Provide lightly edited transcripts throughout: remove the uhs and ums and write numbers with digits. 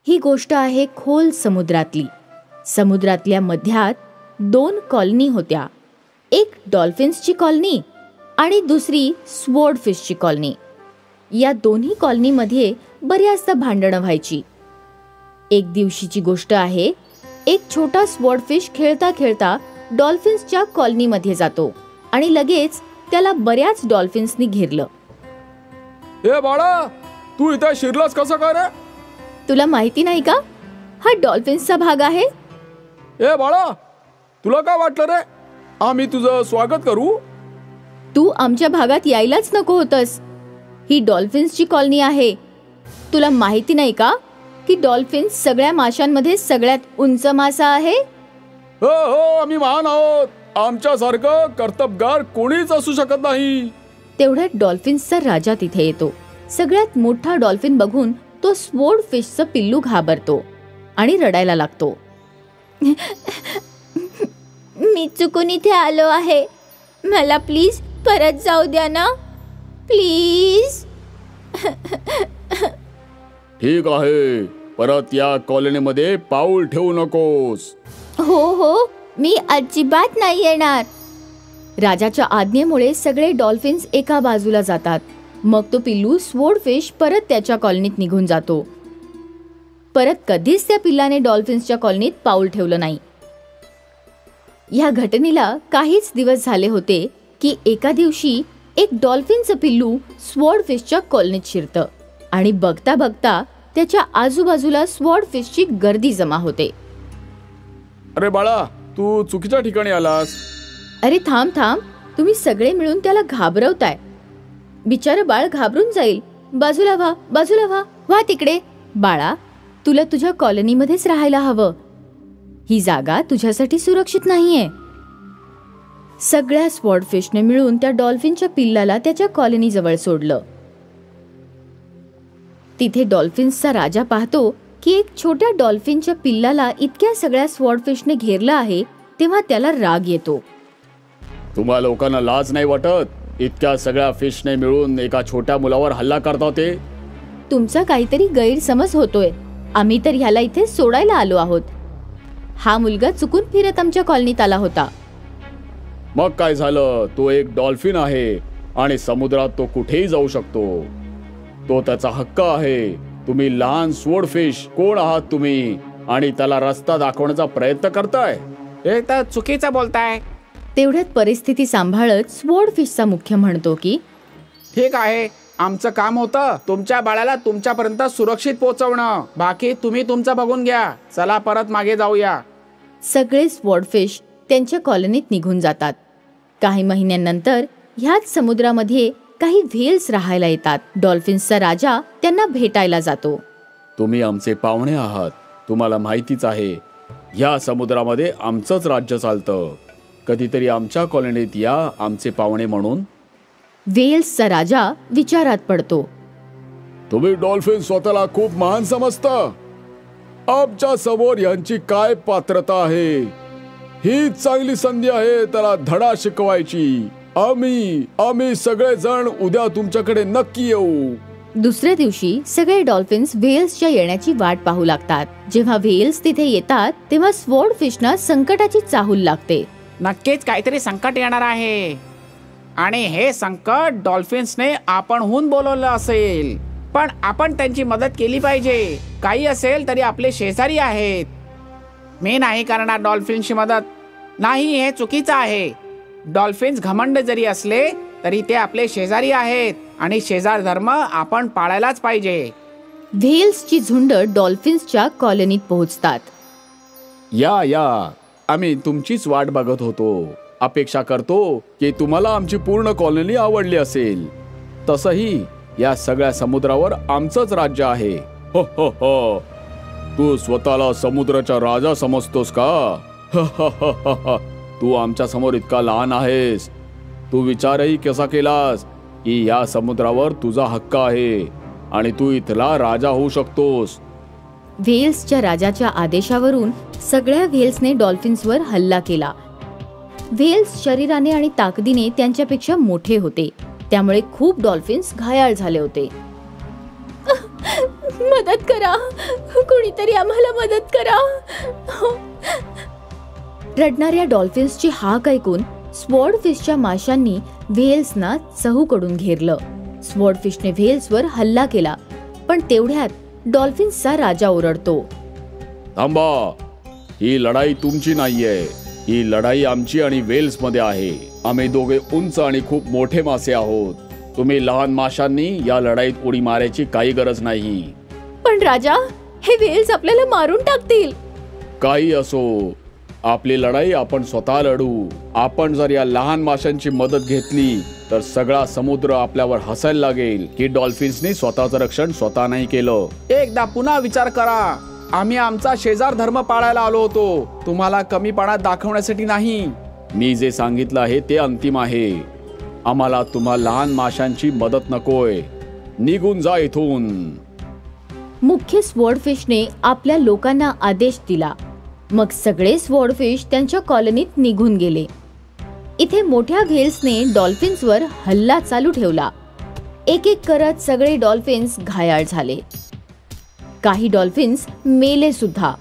ही गोष्ट आहे खोल समुद्रातली. समुद्रातल्या मध्यात 2 कॉलनी होत्या. एक डॉल्फिन्सची कॉलनी आणि दुसरी स्वॉर्डफिशची कॉलनी. या दोन्ही कॉलनीमध्ये बऱ्याचदा भांडणं व्हायची. एक दिवशीची गोष्ट आहे. एक छोटा स्वॉर्डफिश खेळता खेळता डॉल्फिन्सच्या कॉलनीमध्ये जातो आणि लगेच त्याला बऱ्याच डॉल्फिन्सनी घेरलं. ए बाळा, तू इथे शिरलास कसं काय रे? तुला माहिती नाही का, हा डॉल्फिन्सचा भाग आहे. ए बाळा, तुला काय वाटलं रे, आम्ही तुझं स्वागत करू? तू आमच्या भागात यायलाच नको होतस. ही डॉल्फिन्सची कॉलनी आहे. तुला माहिती नाही का की डॉल्फिन्स सगळ्या माशांमध्ये सगळ्यात उंच मासा आहे. हो हो, आम्ही महान आहोत. आमच्यासारखं कर्तबगार कोणीच असू शकत नाही. तेवढ्यात डॉल्फिन्सचा राजा तिथे येतो. सगळ्यात मोठा डॉल्फिन बघून तो स्वॉर्डफिशचं पिल्लू घाबरतो आणि रडायला लागतो. मी चुकून इथे आलो आहे. मला प्लीज परत जाऊ द्या ना, प्लीज. ठीक आहे, परत या कॉलनीमध्ये पाऊल ठेवू नकोस. हो हो, मी अजिबात नाही येणार. राजाच्या आज्ञेमुळे सगळे डॉल्फिन्स एका बाजूला जातात. मग तो पिल्लू स्वॉर्डफिश परत त्याच्या कॉलनीत निघून जातो. परत कधीच त्या पिल्लाने डॉल्फिन्सच्या कॉलनीत पाऊल ठेवलं नाही. या घटनेला काहीच दिवस झाले होते की एका दिवशी एक डॉल्फिनचं पिल्लू स्वॉर्डफिशच्या कॉलनीत शिरतं आणि बघता बघता त्याच्या आजूबाजूला स्वॉर्डफिशची गर्दी जमा होते. अरे बाळा, तू चुकीच्या ठिकाणी आलास. अरे थांब थांब, तुम्ही सगळे मिळून त्याला घाबरवताय. बिचारं बाळ घाबरून जाईल. बाजूला व्हा, बाजूला व्हा. व्हा तिकडे. बाळा, तुला तुझ्या कॉलनीमध्येच राहायला हवं. ही जागा तुझ्यासाठी सुरक्षित नाहीये. सगळ्या स्वॉर्डफिशने मिळून त्या डॉल्फिनच्या पिल्लाला त्याच्या कॉलनी जवळ सोडलं. तिथे डॉल्फिन्सचा राजा पाहतो की एक छोट्या डॉल्फिनच्या पिल्लाला इतक्या सगळ्या स्वॉर्डफिशने घेरलं आहे. तेव्हा त्याला राग येतो. तुम्हा लोकांना लाज नाही वाटत? इतक्या सगळ्या फिशने मिळून एका छोट्या मुलावर हल्ला करतात ते. तुमचा काहीतरी गैरसमज होतोय. आम्ही तर ह्याला इथे सोडायला आलो आहोत. हा मुलगा चुकून फिरत आमच्या कॉलनीत आला होता. मग काय झालं? तो एक डॉल्फिन आहे आणि समुद्रात तो कुठेही जाऊ शकतो. तो त्याचा हक्क आहे. तुम्ही लहान स्वॉर्डफिश कोण आहात तुम्ही आणि त्याला रस्ता दाखवण्याचा प्रयत्न करताय? हे तर चुकीचं बोलताय. तेवढ्यात परिस्थिती सांभाळत स्वॉर्डफिशचा मुख्य म्हणतो की ठीक आहे, आमचं काम होतं तुमच्या बाळाला तुमच्यापर्यंत सुरक्षित पोहोचवणं. बाकी तुम्ही तुमचं बघून घ्या. चला परत मागे जाऊया. सगळे स्वॉर्डफिश त्यांच्या कॉलनीत निघून जातात. काही महिन्यांनंतर ह्याच समुद्रामध्ये काही व्हेल्स राहायला येतात. डॉल्फिन्सचा राजा त्यांना भेटायला जातो. तुम्ही आमचे पाहुणे आहात. तुम्हाला माहितीच आहे, या समुद्रामध्ये आमचंच राज्य चालतं. कधीतरी आमच्या कॉलनीत या आमचे पाहुणे म्हणून. व्हेल्सचा राजा विचारात पडतो. तुम्ही डॉल्फिन स्वतःला खूप महान समजता. आमच्या समोर यांची काय पात्रता आहे? ही चांगली संधी आहे त्याला धडा शिकवायची. आम्ही सगळे जण उद्या तुमच्याकडे नक्की येऊ. दुसऱ्या दिवशी सगळे डॉल्फिन्स व्हेल्सच्या येण्याची वाट पाहू लागतात. जेव्हा व्हेल्स तिथे येतात तेव्हा स्वॉर्डफिशना संकटाची चाहूल लागते. नक्कीच काहीतरी संकट येणार आहे आणि हे संकट डॉल्फिन्सने आपणहून बोलवलं असेल. पण आपण त्यांची मदत केली पाहिजे. काही असेल तरी आपले शेजारी आहेत. मी नाही करणार डॉल्फिन्सची मदत. नाही, हे चुकीचं आहे. डॉल्फिन्स घमंड जरी असले तरी ते आपले शेजारी आहेत आणि शेजार धर्म आपण पाळायलाच पाहिजे. व्हेल्सची झुंड डॉल्फिन्सच्या कॉलनीत पोहोचतात. या आम्ही तुमचीच वाट बघत होतो. अपेक्षा करतो की तुम्हाला आमची पूर्ण कॉलनी आवडली असेल. तसंही या सगळ्या समुद्रावर आमचंच राज्य आहे. हो हो हो, तू स्वतःला समुद्राचा राजा समजतोस का? तू आमच्या समोर इतका लहान आहेस. तू विचारही कसा केलास की या समुद्रावर तुझा हक्क आहे आणि तू इथला राजा होऊ शकतोस. व्हेल्सच्या राजाच्या आदेशावरून सगळ्या व्हेल्सने डॉल्फिन्सवर हल्ला केला. व्हेल्स शरीराने आणि ताकदीने त्यांच्यापेक्षा मोठे होते. त्यामुळे खूप डॉल्फिन्स घायाळ झाले होते. मदत करा, कुणीतरी आम्हाला मदत करा. रडणाऱ्या डॉल्फिन्सची हाक ऐकून स्वॉर्डफिशच्या माशांनी व्हेल्सना चहूकडून घेरलं. स्वॉर्डफिशने व्हेल्सवर हल्ला केला, पण तेवढ्यात डॉल्फिन्सचा राजा ओरडतो, थांबा, ही लढाई तुमची नाहीये, ही लढाई आमची आणि वेल्स मध्ये आहे. आम्ही दोघे उंच आणि खूप मोठे मासे आहोत. तुम्ही लहान माशांनी या लढाईत उडी मारायची काही गरज नाही. पण राजा, हे व्हेल्स आपल्याला मारून टाकतील. काही असो, आपली लढाई आपण स्वतः लढू. आपण जर या लहान माशांची मदत घेतली तर सगळा समुद्र आपल्यावर हसायला लागेल की डॉल्फिन्सनी स्वतःचं रक्षण स्वतः नाही केलं. एकदा पुन्हा विचार करा. आम्ही आमचा शेजार धर्म पाळायला आलो होतो, तुम्हाला कमीपणा दाखवण्यासाठी नाही. मी जे सांगितलं आहे ते अंतिम आहे. आम्हाला तुम्हा लहान माशांची मदत नकोय. निघून जा इथून. मुख्य स्वॉर्डफिशने आपल्या लोकांना आदेश दिला. मग सगळे स्वॉर्डफिश त्यांच्या कॉलनीत निघून गेले. इथे मोठ्या व्हेल्सने डॉल्फिन्सवर हल्ला चालू ठेवला. एक एक करत सगळे डॉल्फिन्स घायाळ झाले. काही डॉल्फिन्स मेले सुद्धा.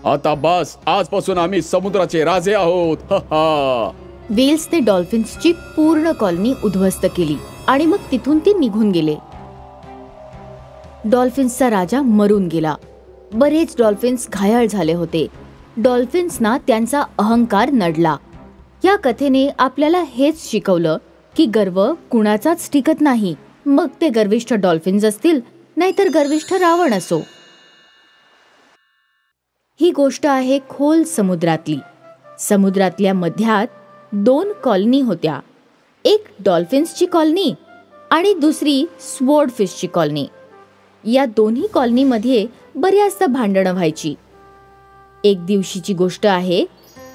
आता बस, आजपासून आम्ही समुद्राचे राजे आहोत. व्हेल्सने डॉल्फिन्सची पूर्ण कॉलनी उद्ध्वस्त केली आणि मग तिथून ते निघून गेले. डॉल्फिन्सचा राजा मरून गेला. बरेच डॉल्फिन्स घायाळ झाले होते. डॉल्फिन्सना त्यांचा अहंकार नडला. या कथेने आपल्याला हेच शिकवलं की गर्व कुणाचाच टिकत नाही, मग ते गर्विष्ठ डॉल्फिन्स असतील नाहीतर गर्विष्ठ रावण असो. ही गोष्ट आहे खोल समुद्रातली. समुद्रातल्या मध्यात 2 कॉलनी होत्या. एक डॉल्फिन्सची कॉलनी आणि दुसरी स्वॉर्डफिशची कॉलनी. या दोन्ही कॉलनीमध्ये बऱ्याचदा भांडणं व्हायची. एक दिवशीची गोष्ट आहे.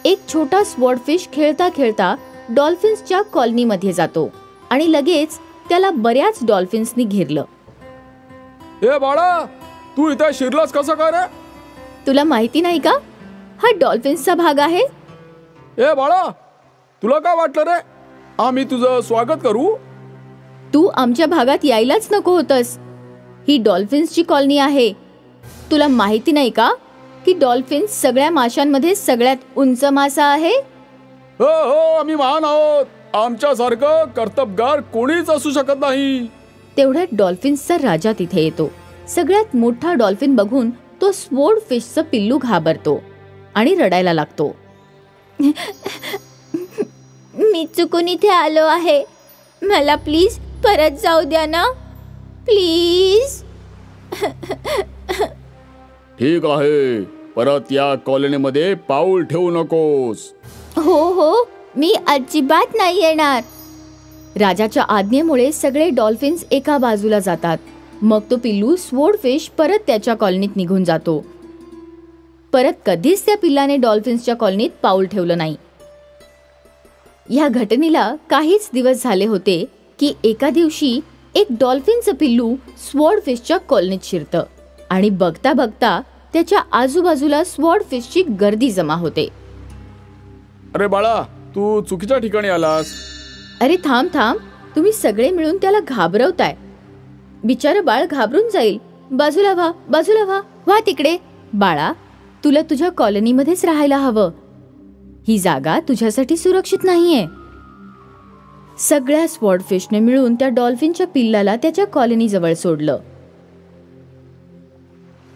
एक छोटा स्वॉर्डफिश खेळता खेळता डॉल्फिन्सच्या कॉलनीमध्ये जातो आणि लगेच त्याला बऱ्याच डॉल्फिन्सनी घेरलं. ए बाळा, तू इथे शिरलास कसं काय रे? तुला माहिती नाही का, हा डॉल्फिन्सचा भाग आहे. ए बाळा, तुला काय वाटलं रे? आम्ही तुझं स्वागत करू? तू आमच्या भागात यायलाच नको होतस. ही डॉल्फिन्सची कॉलनी आहे. तुला माहिती नाही का की डॉल्फिन्स सगळ्या माशांमध्ये सगळ्यात उंच मासा आहे. हो हो, आम्ही महान आहोत. आमच्यासारखं कर्तबगार कोणीच असू शकत नाही. तेवढ्यात डॉल्फिन्सचा राजा तिथे येतो. सगळ्यात मोठा डॉल्फिन बघून तो स्वॉर्डफिशचं पिल्लू घाबरतो आणि रडायला लागतो. मी चुकून इथे आलो आहे, मला प्लीज परत जाऊ द्या ना, प्लीज. ठीक आहे, परत या कॉलनीमध्ये पाऊल ठेवू नकोस. हो हो, मी अजिबात नाही येणार. राजाच्या आज्ञेमुळे सगळे डॉल्फिन्स एका बाजूला जातात. मग तो पिल्लू स्वॉर्डफिश परत त्याच्या कॉलनीत निघून जातो. परत कधीच त्या पिल्लाने डॉल्फिन्सच्या कॉलनीत पाऊल ठेवलं नाही. या घटनेला काहीच दिवस झाले होते की एका दिवशी एक डॉल्फिनचं पिल्लू स्वॉर्डफिशच्या कॉलनीत शिरतं आणि बघता बघता त्याच्या आजूबाजूला स्वॉर्डफिशची गर्दी जमा होते. अरे बाळा, तू चुकीच्या ठिकाणी आलास. अरे थांब थांब, तुम्ही सगळे मिळून त्याला घाबरवताय. बिचारं बाळ घाबरून जाईल. बाजूला व्हा, बाजूला व्हा, व्हा तिकडे. बाळा, तुला तुझ्या कॉलनीमध्येच राहायला हवं. ही जागा तुझ्यासाठी सुरक्षित नाहीये. सगळ्या स्वॉर्डफिशने मिळून त्या डॉल्फिनच्या पिल्लाला त्याच्या कॉलनी जवळ सोडलं.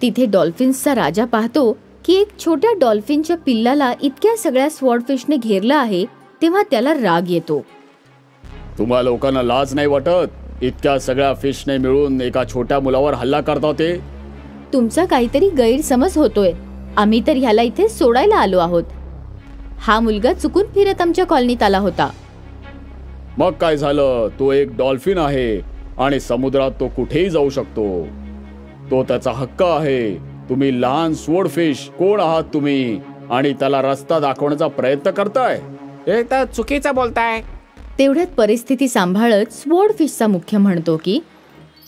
तिथे डॉल्फिन्सचा राजा पाहतो की एक छोट्या डॉल्फिनच्या पिल्लाला इतक्या सगळ्या स्वॉर्डफिशने घेरलं आहे, तेव्हा त्याला राग येतो. तुम्हा लोकांना लाज नाही वाटत? इतक्या सगळ्या फिशने मिळून एका छोट्या मुलावर हल्ला करता ते. तुमचा काहीतरी गैरसमज होतोय. आम्ही तर ह्याला इथे सोडायला आलो आहोत. हा मुलगा चुकून फिरत आमच्या कॉलनीत आला होता. मग काय झालं? तो एक डॉल्फिन आहे आणि समुद्रात तो कुठेही जाऊ शकतो. तो त्याचा हक्क आहे. तुम्ही लहान स्वॉर्डफिश कोण आहात तुम्ही आणि त्याला रस्ता दाखवण्याचा प्रयत्न करताय? हे तर चुकीचं बोलताय. तेवढ्यात परिस्थिती सांभाळत स्वॉर्डफिशचा मुख्य म्हणतो की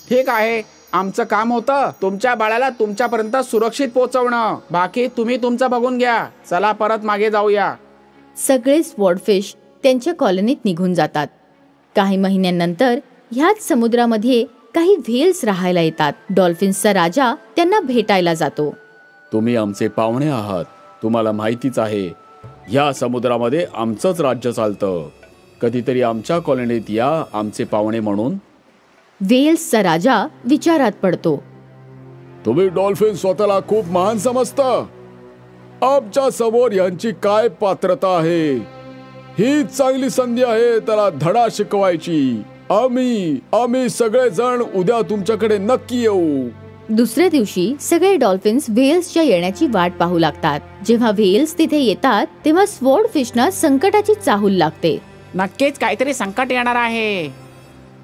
ठीक आहे, आमचं काम होतं तुमच्या बाळाला तुमच्यापर्यंत सुरक्षित पोहोचवणं. बाकी तुम्ही तुमचं बघून घ्या. चला परत मागे जाऊया. सगळे स्वॉर्डफिश त्यांच्या कॉलनीत निघून जातात. काही महिन्यांनंतर ह्याच समुद्रामध्ये काही व्हेल्स राहायला येतात. डॉल्फिन्सचा राजा त्यांना भेटायला जातो. तुम्ही आमचे पाहुणे आहात. तुम्हाला माहितीच आहे, या समुद्रामध्ये आमचंच राज्य चालतं. कधीतरी आमच्या कॉलनीत या आमचे पाहुणे म्हणून. व्हेल्सचा राजा विचारात पडतो. तुम्ही डॉल्फिन स्वतःला खूप महान समजता. आमच्या समोर यांची काय पात्रता आहे. ही चांगली संधी आहे त्याला धडा शिकवायची. आम्ही सगळे जण उद्या तुमच्याकडे नक्की येऊ. दुसऱ्या दिवशी सगळे डॉल्फिन्स व्हेल्सच्या येण्याची वाट पाहू लागतात. जेव्हा व्हेल्स तिथे येतात तेव्हा स्वॉर्डफिशना संकटाची चाहूल लागते. नक्कीच काहीतरी संकट येणार आहे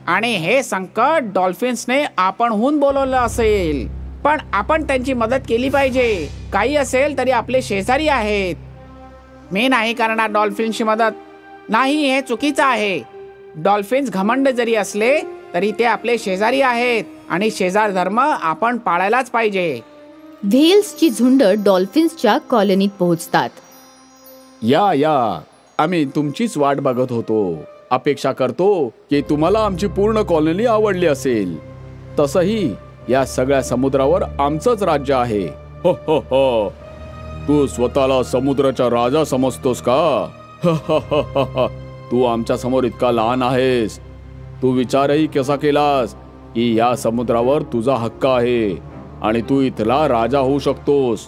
आणि हे संकट डॉल्फिन्सने आपणहून बोलवलं असेल. पण आपण त्यांची मदत केली पाहिजे. काही असेल तरी आपले शेजारी आहेत. मी नाही करणार डॉल्फिन्सची मदत. नाही, हे चुकीचं आहे. डॉल्फिन्स घमंड जरी असले तरी ते आपले शेजारी आहेत आणि शेजार धर्म आपण पाळायलाच पाहिजे. व्हेल्सची झुंड डॉल्फिन्सच्या कॉलनीत पोहोचतात. या आम्ही तुमचीच वाट बघत होतो. अपेक्षा करतो की तुम्हाला आमची पूर्ण कॉलनी आवडली असेल. तसंही या सगळ्या समुद्रावर आमचंच राज्य आहे. हो हो हो, तू स्वतःला समुद्राचा राजा समजतोस का? तू आमच्या समोर इतका लहान आहेस. तू विचारही कसा केलास की या समुद्रावर तुझा हक्क आहे आणि तू इथला राजा होऊ शकतोस.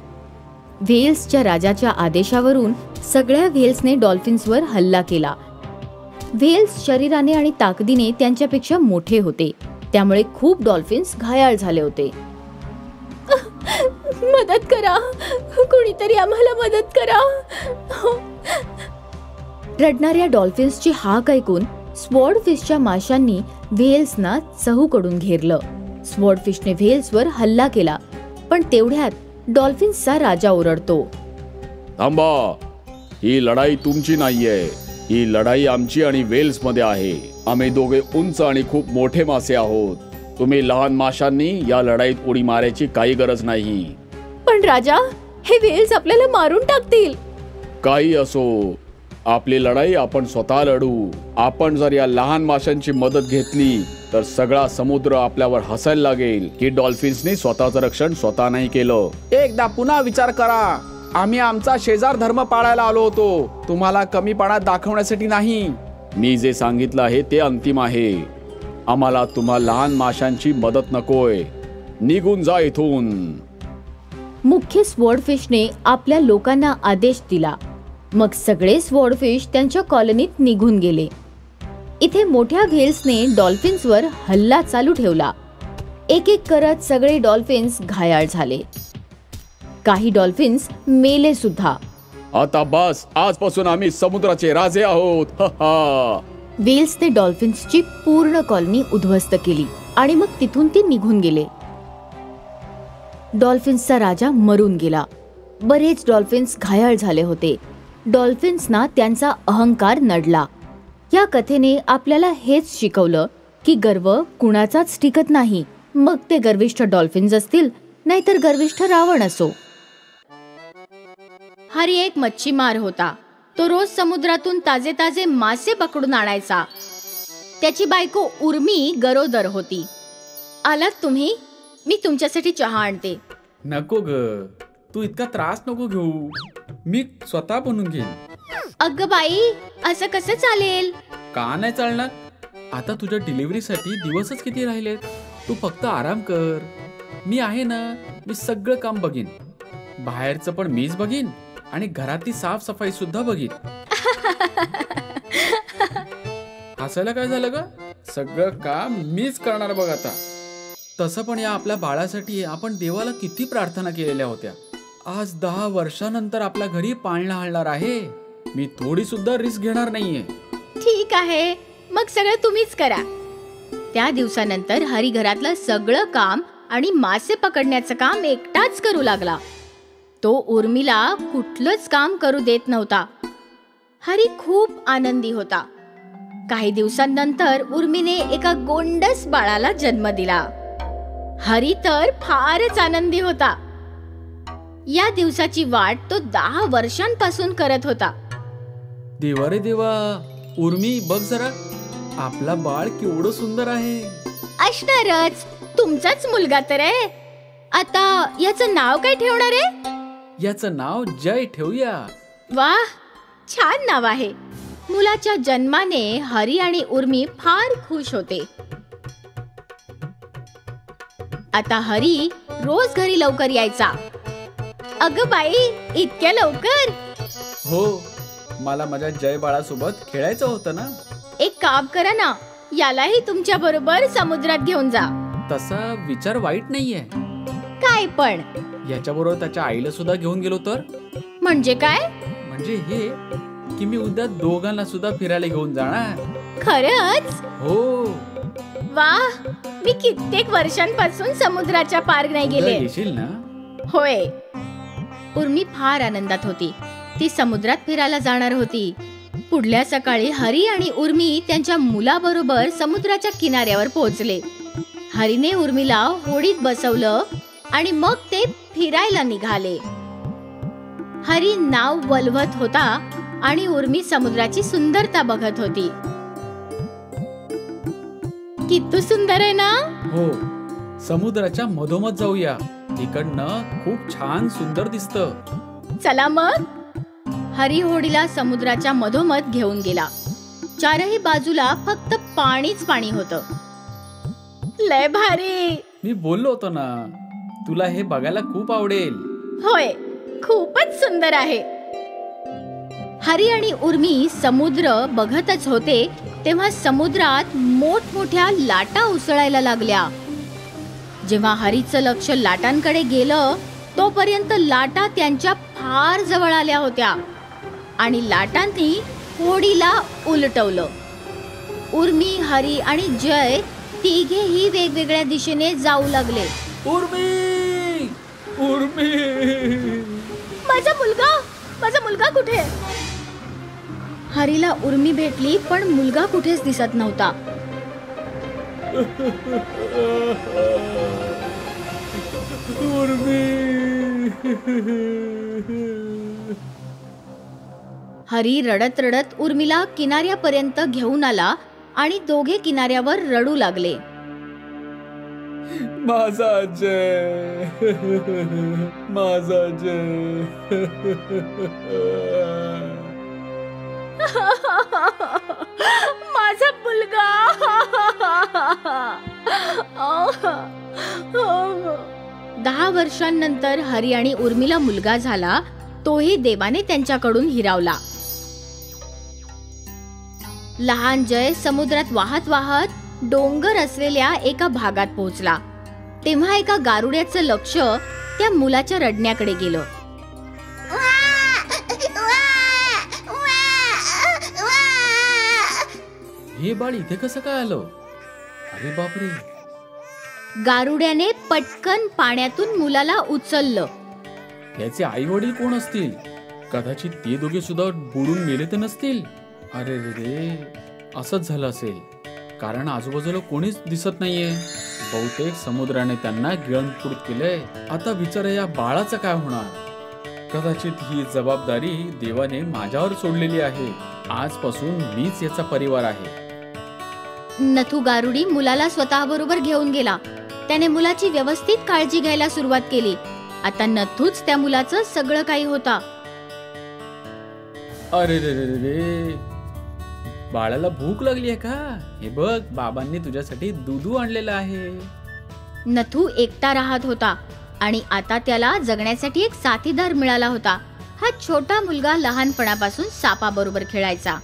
व्हेल्सच्या राजाच्या आदेशावरून सगळ्या व्हेल्सने डॉल्फिन्सवर हल्ला केला. व्हेल्स शरीराने आणि ताकदीने त्यांच्यापेक्षा मोठे होते. त्यामुळे खूप डॉल्फिन्स घायाळ झाले होते. मदत करा, कोणीतरी आम्हाला मदत करा. रडणाऱ्या डॉल्फिन्सची हाक ऐकून स्वॉर्डफिशच्या माशांनी व्हेल्सना चहूकडून घेरलं. स्वॉर्डफिशने व्हेल्सवर हल्ला केला, पण तेवढ्यात डॉल्फिन्सचा राजा ओरडतो. थांबा, ही लढाई तुमची नाहीये. ही लढाई आमची आणि व्हेल्स मध्ये आहे. आम्ही दोघे उंच आणि खूप मोठे मासे आहोत. तुम्ही लहान माशांनी या लढाईत उडी मारायची काही गरज नाही. पण राजा, हे व्हेल्स आपल्याला मारून टाकतील. काही असो, आपली लढाई आपण स्वतः लढू. आपण जर या लहान माशांची मदत घेतली तर सगळा समुद्र आपल्यावर हसायला लागेल की डॉल्फिन्सनी स्वतःचं रक्षण स्वतः नाही केलं. एकदा पुन्हा विचार करा. आम्ही आमचा शेजार धर्म पाळायला आलो होतो, तुम्हाला कमीपणा दाखवण्यासाठी नाही. मी जे सांगितलं आहे ते अंतिम आहे. आम्हाला तुम्हा लहान माशांची मदत नकोय. निघून जा इथून. मुख्य स्वॉर्डफिशने आपल्या लोकांना आदेश दिला. मग सगळे स्वॉर्डफिश त्यांच्या कॉलनीत निघून गेले. इथे मोठ्या व्हेल्सने डॉल्फिन्सवर हल्ला चालू ठेवला. एक एक करत सगळे डॉल्फिन्स घायाळ झाले. काही डॉल्फिन्स मेले सुद्धा. आता बस, आजपासून आम्ही समुद्राचे राजे आहोत. व्हेल्सने डॉल्फिन्सची पूर्ण कॉलनी उद्ध्वस्त केली आणि मग तिथून ते निघून गेले. डॉल्फिन्सचा राजा मरून गेला. बरेच डॉल्फिन्स घायाळ झाले होते. डॉल्फिन्सना त्यांचा अहंकार नडला. या कथेने आपल्याला हेच शिकवलं की गर्व कुणाचाच टिकत नाही. मग ते गर्विष्ठ डॉल्फिन्स असतील नाहीतर गर्विष्ठ रावण असो. हरी एक मच्छीमार होता. तो रोज समुद्रातून ताजे ताजे मासे पकडून आणायचा. त्याची बायको उर्मी गरोदर होती. आलात तुम्ही? मी तुमच्यासाठी चहा आणते. नको ग, तू इतका त्रास नको घेऊ. मी स्वतः बनवून घेईन. अगं बाई, असं कसं चालेल? का नाही चालणार? आता तुझ्या डिलिव्हरीसाठी दिवसच किती राहिलेत. तू फक्त आराम कर. मी आहे ना, मी सगळं काम बघीन. बाहेरचं पण मीच बघीन आणि घरातली साफसफाई सुद्धा बघीन. हसायला काय झालं ग? सगळं काम मीच करणार बघ आता. तसं पण या आपल्या बाळासाठी आपण देवाला किती प्रार्थना केलेल्या होत्या. आज 10 वर्षानंतर आपल्या घरी पाळणा हलणार आहे. मी थोडी सुद्धा रिस्क घेणार नाहीये. ठीक आहे, मग सगळं तुम्हीच करा. त्या दिवसानंतर हरी घरातलं सगळं काम आणि मासे पकडण्याचं काम एकटाच करू लागला. तो उर्मीला कुठलंच काम करू देत नव्हता. हरी खूप आनंदी होता. काही दिवसांनंतर उर्मीने एका गोंडस बाळाला जन्म दिला. हरी तर फारच आनंदी होता. या दिवसाची वाट तो 10 वर्षांपासून करत होता. देवा रे देवा, उर्मी बघ जरा, आपला बाळ केवढं सुंदर आहे. असणारच, तुमचाच मुलगा तर आहे. आता याचं नाव काय ठेवणार आहे? याचं नाव जय ठेवूया. वाह, छान नाव आहे. मुलाच्या जन्माने हरी आणि उर्मी फार खुश होते. आता हरी रोज घरी लवकर यायचा. अगं बाई, इतक्या लवकर? हो, मला माझ्या जय बाळासोबत खेळायचं होतं ना. एक काम करा ना, यालाही तुमच्या बरोबर समुद्रात घेऊन जा. तसा विचार वाईट नाहीये. काय पण? याच्याबरोबर त्याच्या आईला सुद्धा घेऊन गेलो तर? म्हणजे काय? म्हणजे हे की मी उद्या दोघांना सुद्धा फिरायला घेऊन जाणार. खरंच? हो. वाह, मी कित्येक वर्षांपासून समुद्राच्या पार नाही गेले. येशील ना? होय. उर्मी फार आनंदात होती. ती समुद्रात फिरायला जाणार होती. पुढल्या सकाळी हरी आणि उर्मी त्यांच्या मुलाबरोबर समुद्राच्या किनाऱ्यावर पोहोचले. हरीने उर्मीला होडीत बसवलं आणि मग ते फिरायला निघाले. हरी नाव वलवत होता आणि उर्मी समुद्राची सुंदरता बघत होती. किती सुंदर आहे ना? हो, समुद्राच्या मधोमध जाऊया. इकडनं खूप छान सुंदर दिसतं. चला मग. हरी होडीला समुद्राच्या मधोमध घेऊन गेला. चारही बाजूला फक्त पाणीच पाणी होतं. लय भारी. मी बोललो होतो ना, तुला हे बघायला खूप आवडेल. होय, खूपच सुंदर आहे. हरी आणि उर्मी समुद्र बघतच होते तेव्हा समुद्रात मोठमोठ्या लाटा उसळायला लागल्या. जेव्हा हरीचं लक्ष लाटांकडे गेलं तोपर्यंत लाटा त्यांच्या फार जवळ आल्या होत्या आणि लाटांनी होडीला उलटवलं. उर्मी, हरी आणि जय तिघेही वेगवेगळ्या दिशेने जाऊ लागले. उर्मी, उर्मी, माझा मुलगा कुठे? हरीला उर्मी भेटली पण मुलगा कुठेच दिसत नव्हता. उर्मी. हरी रडत रडत उर्मीला किनाऱ्यापर्यंत घेऊन आला आणि दोघे किनाऱ्यावर रडू लागले. माझा जय, माझा जय. माझा मुलगा. 10 वर्षांनंतर हरी आणि उर्मीला मुलगा झाला. तोही देवाने त्यांच्याकडून हिरावला. लहान जय समुद्रात वाहत वाहत डोंगर असलेल्या एका भागात पोहोचला. तेव्हा एका गारुड्याचं लक्ष त्या मुलाच्या रडण्याकडे गेलं. हे बाळ इथे कसं काय आलं? अरे बापरे. गारुड्याने पटकन पाण्यातून मुलाला उचललं. याचे आई वडील कोण असतील? कदाचित ते दोघे सुद्धा बुडून मेले तर नसतील. अरे रे, असंच झालं असेल, कारण आजूबाजूला कोणीच दिसत नाहीये. बहुतेक समुद्राने त्यांना गिळंतपूड केलंय. आता विचार, या बाळाचं काय होणार? कदाचित ही जबाबदारी देवाने माझ्यावर सोडलेली आहे. आजपासून मीच याचा परिवार आहे. नथू गारुडी मुलाला स्वतःबरोबर घेऊन गेला. त्याने मुलाची व्यवस्थित काळजी घ्यायला सुरुवात केली. आता नथूच त्या मुलाचं सगळं काही होता. अरे रे रे रे, बाळाला भूक लागली आहे का? हे बघ, बाबांनी तुझ्यासाठी दूध आणलेलं आहे. नथू एकटा राहत होता आणि आता त्याला जगण्यासाठी एक साथीदार मिळाला होता. हा छोटा मुलगा लहानपणापासून सापाबरोबर खेळायचा.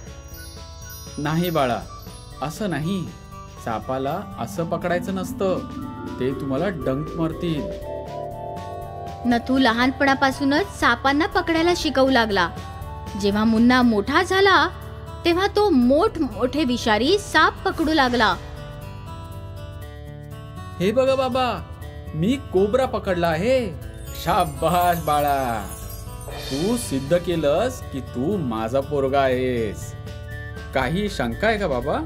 नाही बाळा, असं नाही. सापाला असं पकडायचं नसतं, ते तुम्हाला डंक मारतील. नथू लहानपणापासूनच सापांना पकडायला शिकवू लागला. जेव्हा मुन्ना मोठा झाला तेव्हा तो मोठमोठे विषारी साप पकडू लागला. हे बघा बाबा, मी कोब्रा पकडला आहे. शाबास बाळा, तू सिद्ध केलंस की तू माझा पोरगा आहेस. काही शंका आहे का बाबा?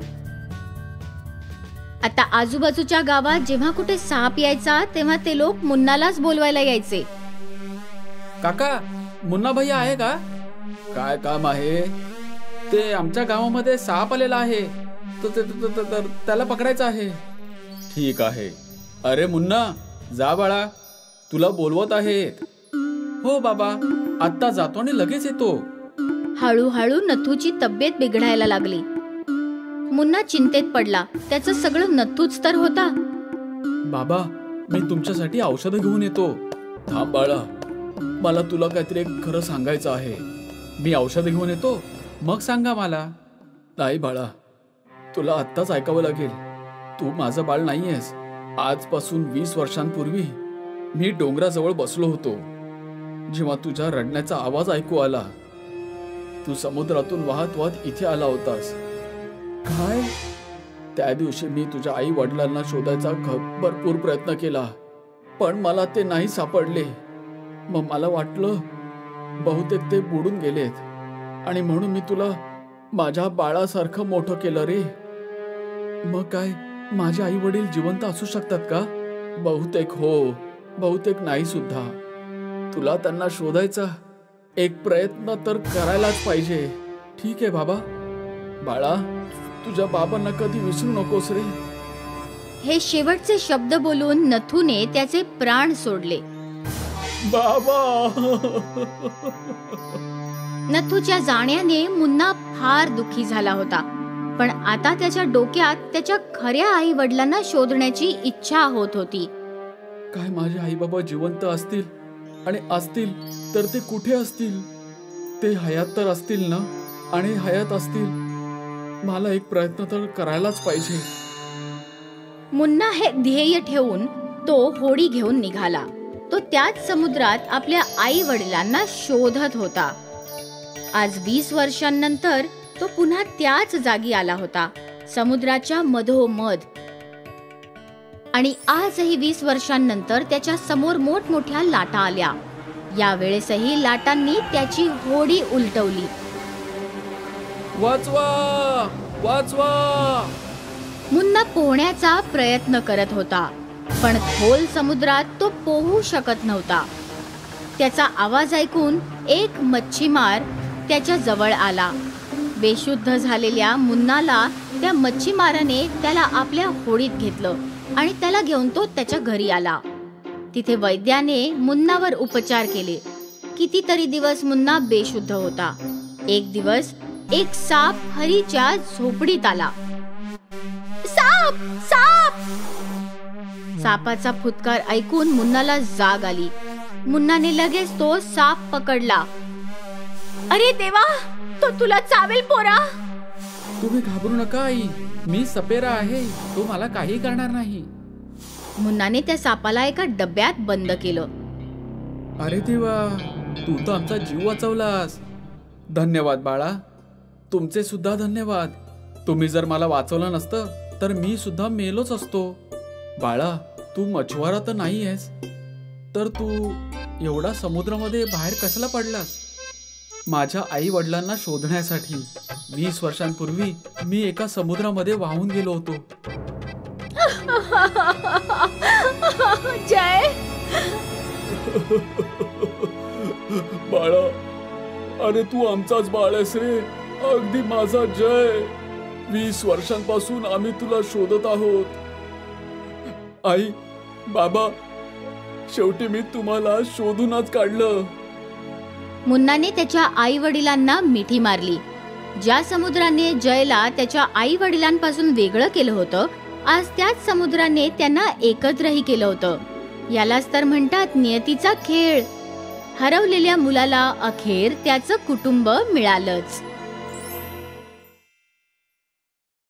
आता आजूबाजूच्या गावात जेव्हा कुठे साप यायचा तेव्हा ते लोक मुन्नालाच बोलवायला यायचे. काका, मुन्ना भैया आहे का? काय काम आहे? ते आमच्या गावामध्ये साप आलेला आहे, त्याला पकडायचं आहे. ठीक आहे. अरे मुन्ना, जा बाळा, तुला बोलवत आहेत. हो बाबा, आत्ता जातो आणि लगेच येतो. हळूहळू नथूची तब्येत बिघडायला लागली. मुन्ना चिंतेत पडला. त्याचं सगळं नथूच तर होता. बाबा, मी तुमच्यासाठी औषधं घेऊन येतो. थांब बाळा, मला तुला काहीतरी एक खरं सांगायचं आहे. मी औषधं घेऊन येतो, मग सांगा मला. नाही बाळा, तुला आत्ताच ऐकावं लागेल. तू माझं बाळ नाहीयेस. आजपासून 20 वर्षांपूर्वी मी डोंगराजवळ बसलो होतो, जेव्हा तुझ्या रडण्याचा आवाज ऐकू आला. तू समुद्रातून वाहत वाहत इथे आला होतास. काय? त्या दिवशी मी तुझ्या आई वडिलांना शोधायचा भरपूर प्रयत्न केला, पण मला ते नाही सापडले. मग मला वाटलं बहुतेक ते बुडून गेलेत, आणि म्हणून मी तुला माझ्या बाळासारखं मोठं केलं रे. मग काय माझे आई वडील जिवंत असू शकतात का? बहुतेक हो, बहुतेक नाही सुद्धा. तुला त्यांना शोधायचा एक प्रयत्न तर करायलाच पाहिजे. ठीक आहे बाबा. बाळा, तुझ्या बाबांना कधी विसरू नकोस रे. हे शेवटचे शब्द बोलून नथूने त्याचे प्राण सोडले. बाबा. नथूच्या जाण्याने मुन्ना फार दुःखी झाला होता, पण आता त्याच्या डोक्यात त्याच्या खऱ्या आई वडिलांना शोधण्याची इच्छा होत होती. काय माझे आई बाबा जिवंत असतील, आणि असतील तर ते कुठे असतील? ते हयात तर असतील ना? आणि हयात असतील, मला एक प्रयत्न तर करायलाच पाहिजे. मुन्ना हे ध्येय ठेवून तो होडी घेऊन निघाला. तो त्याच समुद्रात आपल्या आई वडिलांना शोधत होता. आज 20 वर्षांनंतर तो पुन्हा त्याच जागी आला होता, समुद्राच्या मधोमध. आणि आजही 20 वर्षांनंतर त्याच्या समोर मोठमोठ्या लाटा आल्या. यावेळेसही लाटांनी त्याची होडी उलटवली. वाचवा, वाचवा. मुन्ना पोहण्याचा प्रयत्न करत होता, पण खोल समुद्रात तो पोहू शकत नव्हता. त्याचा आवाज ऐकून एक मच्छीमार त्याच्या जवळ आला. बेशुद्ध झालेल्या मुन्नाला त्या मच्छीमाराने त्याला आपल्या होडीत घेतलं आणि त्याला घेऊन तो त्याच्या घरी आला. तिथे वैद्याने मुन्नावर उपचार केले. कितीतरी दिवस मुन्ना बेशुद्ध होता. एक दिवस एक साप हरीच्या झोपडीत आला. साप, साप! सापाचा फुटकार ऐकून मुन्नाला जाग आली. मुन्नाने लगेच तो साप पकडला. अरे देवा, तो तुला चावेल पोरा. तुम्ही घाबरू नका आई, मी सपेरा आहे. तो मला काही करणार नाही. मुन्नाने त्या सापाला एका डब्यात बंद केलं. अरे देवा, तू तर आमचा जीव वाचवलास. धन्यवाद बाळा, तुमचे सुद्धा धन्यवाद. तुम्ही जर मला वाचवलं नसतं तर मी सुद्धा मेलोच असतो. बाळा, तू मछुआरा तर नाही आहेस, तर तू एवढा समुद्रामध्ये बाहेर कशाला पडलास? माझ्या आई वडिलांना शोधण्यासाठी 20 वर्षांपूर्वी मी एका समुद्रामध्ये वाहून गेलो होतो. जय. बाळा, अरे तू आमचाच बाळ आहेस रे. अगदी माझा जय. 20 वर्षांपासून आम्ही तुला शोधत आहोत. आई, बाबा, शेवटी मी तुम्हाला शोधूनच काढलं. मुन्नाने त्याच्या आई वडिलांना मिठी मारली. ज्या समुद्राने जयला त्याच्या आई वडिलांपासून वेगळं केलं होतं, आज त्याच समुद्राने त्यांना एकत्रही केलं होतं. यालाच तर म्हणतात नियतीचा खेळ. हरवलेल्या मुलाला अखेर त्याचं कुटुंब मिळालंच.